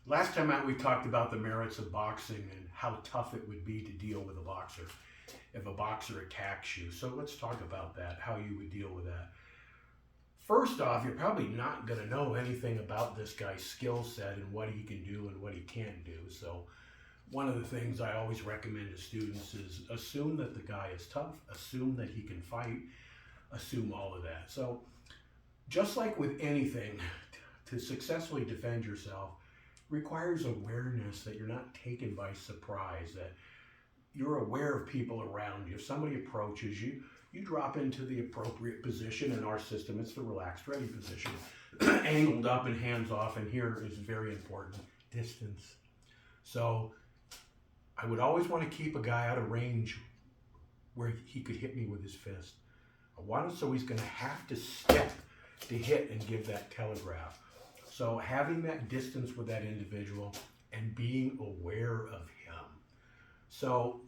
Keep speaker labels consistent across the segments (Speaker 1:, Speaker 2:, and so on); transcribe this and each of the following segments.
Speaker 1: Last time out, we talked about the merits of boxing and how tough it would be to deal with a boxer if a boxer attacks you. So let's talk about that, how you would deal with that. First off, you're probably not going to know anything about this guy's skill set and what he can do and what he can't do. So one of the things I always recommend to students is assume that the guy is tough, assume that he can fight, assume all of that. So just like with anything, to successfully defend yourself requires awareness that you're not taken by surprise, that you're aware of people around you. If somebody approaches you, you drop into the appropriate position. In our system, it's the relaxed ready position, angled up and hands off, and here is very important, distance. So I would always want to keep a guy out of range where he could hit me with his fist. I want it so he's going to have to step to hit and give that telegraph. So having that distance with that individual and being aware of him. So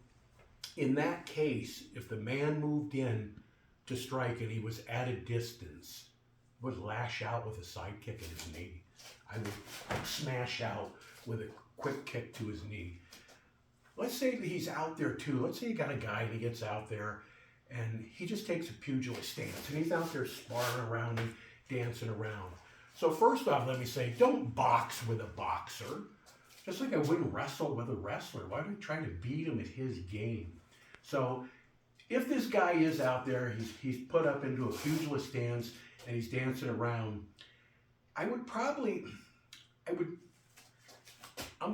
Speaker 1: in that case, if the man moved in to strike and he was at a distance, I would lash out with a side kick at his knee. I would smash out with a quick kick to his knee. Let's say that he's out there too. Let's say you got a guy and he gets out there and he just takes a pugilist stance and he's out there sparring around and dancing around. So first off, let me say, don't box with a boxer. Just like I wouldn't wrestle with a wrestler. Why would I try to beat him at his game? So if this guy is out there, he's put up into a pugilist stance and he's dancing around, I'm going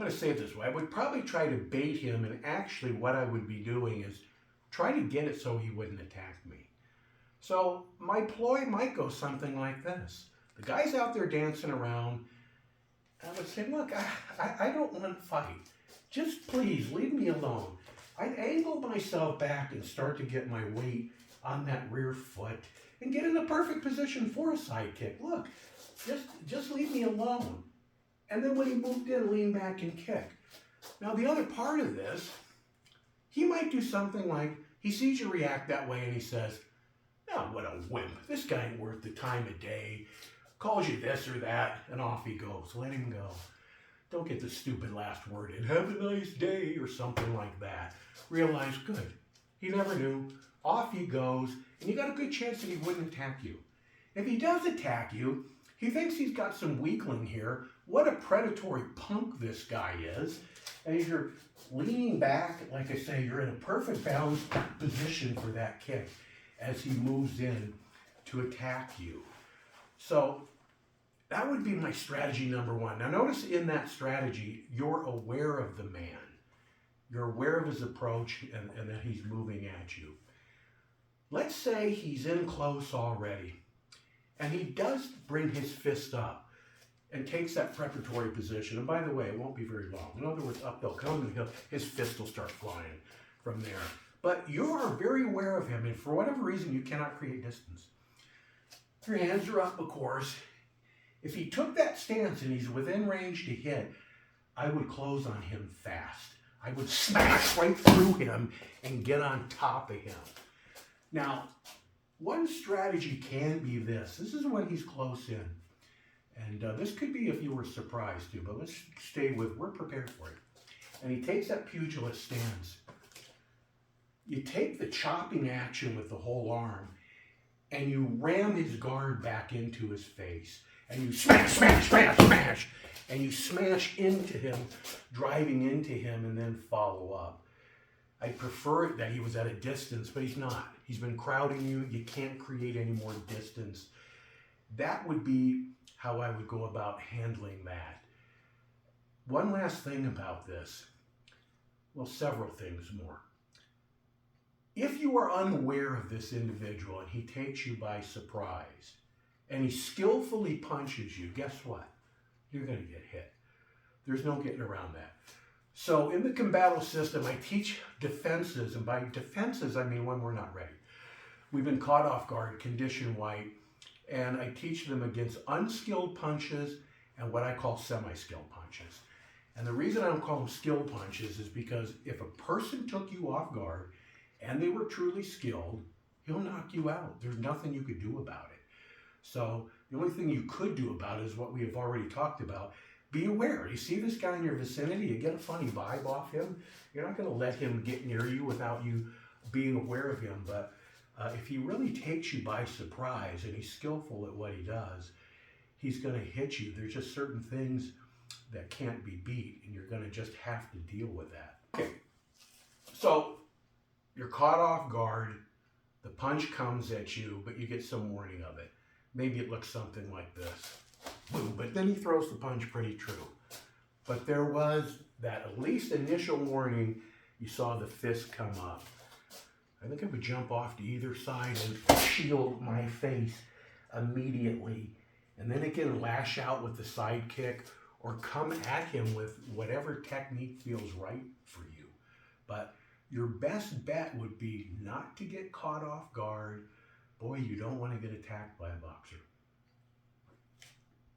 Speaker 1: to say it this way, I would probably try to bait him, and actually what I would be doing is try to get it so he wouldn't attack me. So my ploy might go something like this. The guy's out there dancing around. I would say, look, I don't want to fight. Just please leave me alone. I'd angle myself back and start to get my weight on that rear foot and get in a perfect position for a side kick. Look, just leave me alone. And then when he moved in, lean back and kick. Now the other part of this, he might do something like, he sees you react that way and he says, oh, what a wimp. This guy ain't worth the time of day. Calls you this or that, and off he goes. Let him go. Don't get the stupid last word in, have a nice day, or something like that. Realize, good, he never knew. Off he goes, and you got a good chance that he wouldn't attack you. If he does attack you, he thinks he's got some weakling here. What a predatory punk this guy is. And as you're leaning back, like I say, you're in a perfect balanced position for that kick as he moves in to attack you. So that would be my strategy number one. Now notice in that strategy, you're aware of the man. You're aware of his approach and that he's moving at you. Let's say he's in close already and he does bring his fist up and takes that preparatory position. And by the way, it won't be very long. In other words, up they'll come and his fist will start flying from there. But you are very aware of him, and for whatever reason, you cannot create distance. Your hands are up, of course. If he took that stance and he's within range to hit, I would close on him fast. I would smash right through him and get on top of him. Now, one strategy can be this. This is when he's close in. And this could be if you were surprised too, but let's stay with, we're prepared for it. And he takes that pugilist stance. You take the chopping action with the whole arm and you ram his guard back into his face. And you smash, smash, smash, smash. And you smash into him, driving into him, and then follow up. I prefer that he was at a distance, but he's not. He's been crowding you. You can't create any more distance. That would be how I would go about handling that. One last thing about this. Well, several things more. If you are unaware of this individual and he takes you by surprise and he skillfully punches you, guess what? You're going to get hit. There's no getting around that. So in the combattle system, I teach defenses, and by defenses, I mean when we're not ready. We've been caught off guard, condition white, and I teach them against unskilled punches and what I call semi-skilled punches. And the reason I don't call them skilled punches is because if a person took you off guard and they were truly skilled, he'll knock you out. There's nothing you could do about it. So the only thing you could do about it is what we have already talked about. be aware. You see this guy in your vicinity, you get a funny vibe off him. You're not going to let him get near you without you being aware of him. But if he really takes you by surprise and he's skillful at what he does, he's going to hit you. There's just certain things that can't be beat, and you're going to just have to deal with that. Okay, so you're caught off guard. The punch comes at you, but you get some warning of it. Maybe it looks something like this. Boom, but then he throws the punch pretty true. But there was that at least initial warning. You saw the fist come up. I think I would jump off to either side and shield my face immediately. And then again, lash out with the side kick or come at him with whatever technique feels right for you. But your best bet would be not to get caught off guard. Boy, you don't want to get attacked by a boxer.